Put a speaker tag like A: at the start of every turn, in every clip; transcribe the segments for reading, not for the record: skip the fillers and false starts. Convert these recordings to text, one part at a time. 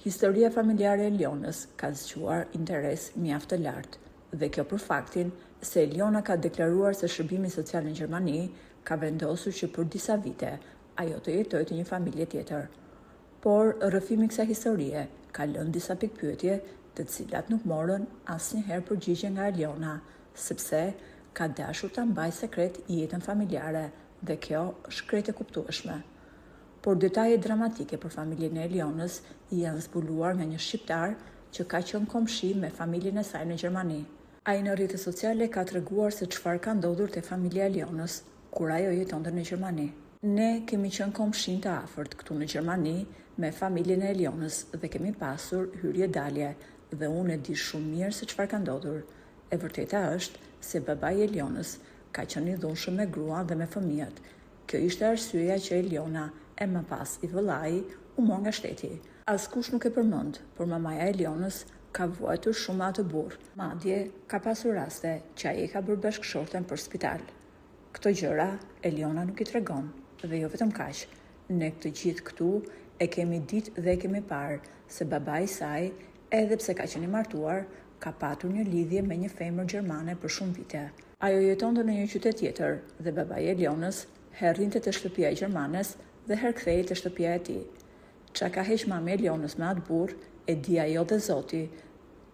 A: Historia familjare e Elionës ka zgjuar interes mjaft të lartë dhe kjo për faktin se Eliona ka deklaruar se shërbimi social në Gjermani ka vendosur që për disa vite ajo të jetojë te një familje tjetër. Por rrëfimi kësaj historie ka lënë disa pikpyetje të cilat nuk morën asnjëherë përgjigje nga Eliona, sepse ka dashur ta mbajë sekret jetën familjare dhe kjo është krejt e kuptueshme. Por detaje dramatike për familjen e Elionës janë zbuluar nga një shqiptar që ka qenë komshi me familjen e saj në Gjermani. Ai në rrjetet sociale ka treguar se çfarë ka ndodhur te familja e Elionës kur ajo jetonte në Gjermani. Ne kemi qenë komshin të afërt këtu në Gjermani me familjen e Elionës dhe kemi pasur hyrje dalje dhe unë e di shumë mirë se çfarë ka ndodhur. E vërteta është se babai i Elionës ka qenë i dhunshëm me gruan dhe me fëmijët. Kjo ishte arsyeja që Eliona e më pas i vëllai u mor nga shteti. Askush nuk e përmend, por mamaja e Elionës ka vuajtur shumë atë burr. Madje ka pasur raste që ai ka bërë bashkëshorten për spital. Këto gjëra Eliona nuk i tregon dhe jo vetëm kaq. Ne të gjithë këtu e kemi ditë dhe e kemi parë se babai i saj, edhe pse ka qenë i martuar, ka patur një lidhje me një femër gjermane për shumë vite. Ajo jetonte në një qytet tjetër dhe babai i Elionës herrinte te shtëpia e gjermanes dhe herkthehej te shtëpia e tij. Çka ka heq mami Elionës me atë burr e di ajo dhe Zoti.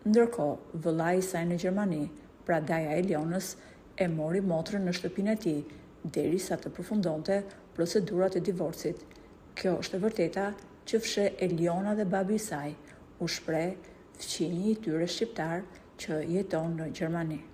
A: Ndërkohë, vëllai i saj në Gjermani, pra daja e Elionës, e mori motrën në shtëpinë e tij derisa të përfundonte procedurat e divorcit. Kjo është e vërteta që fsheh Eliona dhe babi i saj, u shpreh fëmijë i tyre shqiptar që jeton në Gjermani.